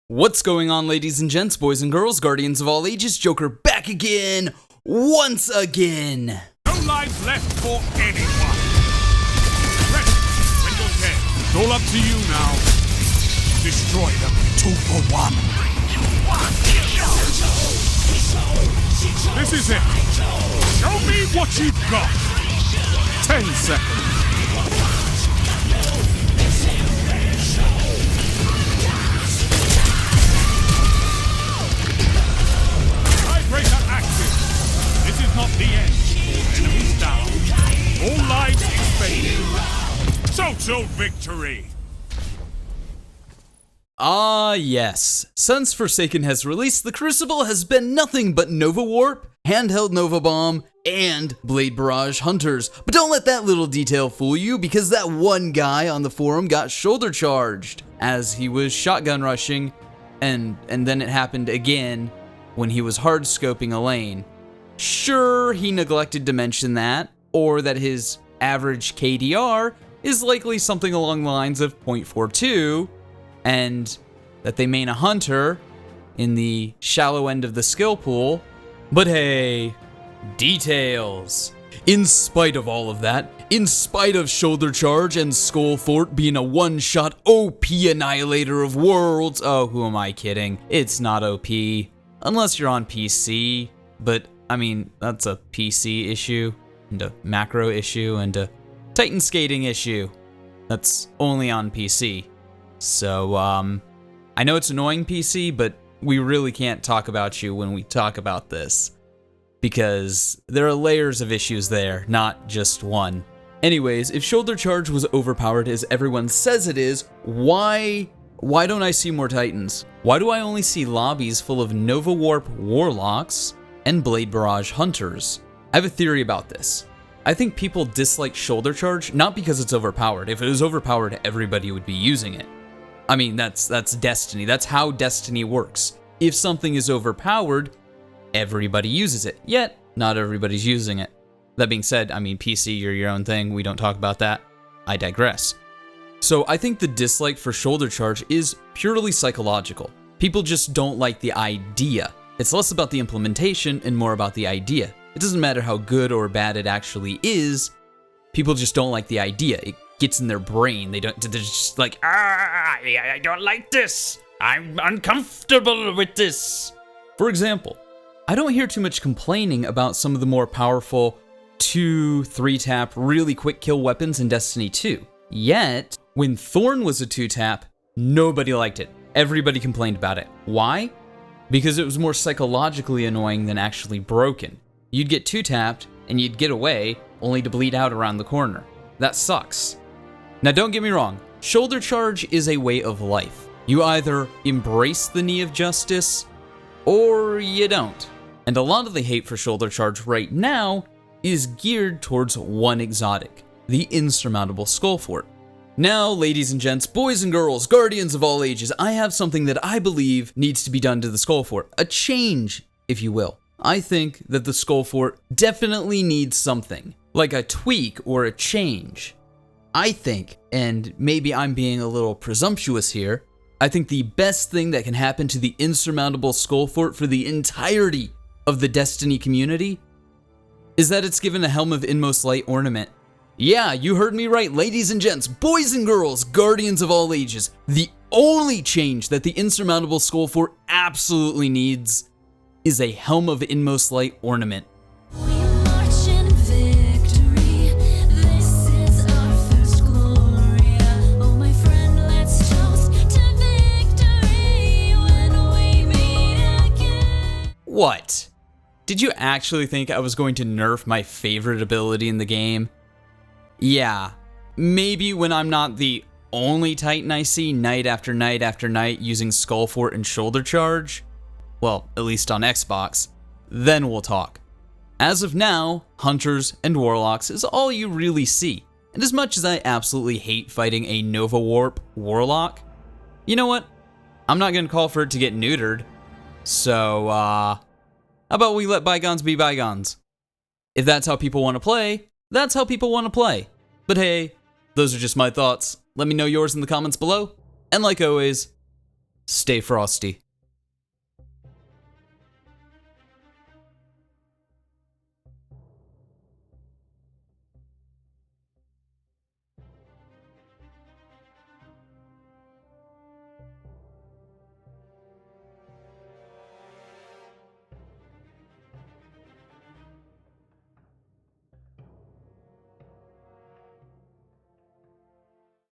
What's going on, ladies and gents, boys and girls, guardians of all ages? Joker back again, once again. No lives left for anyone. Rest when you're dead. It's all up to you now. Destroy them. 2 for 1. This is it. Show me what you've got. 10 seconds. Tiebreaker active. This is not the end. All enemies down. All lives expended. Total victory. Ah, yes. Since Forsaken has released, the Crucible has been nothing but Nova Warp, handheld Nova Bomb, and Blade Barrage Hunters. But don't let that little detail fool you, because that one guy on the forum got shoulder charged as he was shotgun rushing, and then it happened again when he was hard scoping a lane. Sure, he neglected to mention that, or that his average KDR is likely something along the lines of 0.42, and that they main a hunter in the shallow end of the skill pool. But hey, details. In spite of all of that, in spite of Shoulder Charge and Skullfort being a one-shot OP annihilator of worlds, oh, who am I kidding? It's not OP, unless you're on PC, but I mean, that's a PC issue, and a macro issue, and a Titan skating issue. That's only on PC. So, I know it's annoying, PC, but we really can't talk about you when we talk about this, because there are layers of issues there, not just one. Anyways, if Shoulder Charge was overpowered as everyone says it is, why don't I see more Titans? Why do I only see lobbies full of Nova Warp Warlocks and Blade Barrage Hunters? I have a theory about this. I think people dislike Shoulder Charge not because it's overpowered. If it was overpowered, everybody would be using it. I mean, that's Destiny. That's how Destiny works. If something is overpowered, everybody uses it. Yet, not everybody's using it. That being said, I mean, PC, you're your own thing. We don't talk about that. I digress. So I think the dislike for Shoulder Charge is purely psychological. People just don't like the idea. It's less about the implementation and more about the idea. It doesn't matter how good or bad it actually is. People just don't like the idea. It gets in their brain. They're just like, I don't like this. I'm uncomfortable with this. For example, I don't hear too much complaining about some of the more powerful 2-3 tap really quick kill weapons in Destiny 2. Yet, when Thorn was a 2-tap, nobody liked it. Everybody complained about it. Why? Because it was more psychologically annoying than actually broken. You'd get 2-tapped and you'd get away only to bleed out around the corner. That sucks. Now don't get me wrong, Shoulder Charge is a way of life. You either embrace the knee of justice or you don't. And a lot of the hate for Shoulder Charge right now is geared towards one exotic, the Insurmountable Skullfort. Now, ladies and gents, boys and girls, guardians of all ages, I have something that I believe needs to be done to the Skullfort. A change, if you will. I think that the Skullfort definitely needs something, like a tweak or a change. I think, and maybe I'm being a little presumptuous here, I think the best thing that can happen to the Insurmountable Skullfort for the entirety of the Destiny community is that it's given a Helm of Inmost Light ornament. Yeah, you heard me right, ladies and gents, boys and girls, guardians of all ages. The only change that the Insurmountable Skullfort absolutely needs is a Helm of Inmost Light ornament. What? Did you actually think I was going to nerf my favorite ability in the game? Yeah, maybe when I'm not the only Titan I see night after night after night using Skullfort and Shoulder Charge, well, at least on Xbox, then we'll talk. As of now, Hunters and Warlocks is all you really see, and as much as I absolutely hate fighting a Nova Warp Warlock, you know what? I'm not gonna call for it to get neutered, so, how about we let bygones be bygones? If that's how people want to play, that's how people want to play. But hey, those are just my thoughts. Let me know yours in the comments below. And like always, stay frosty.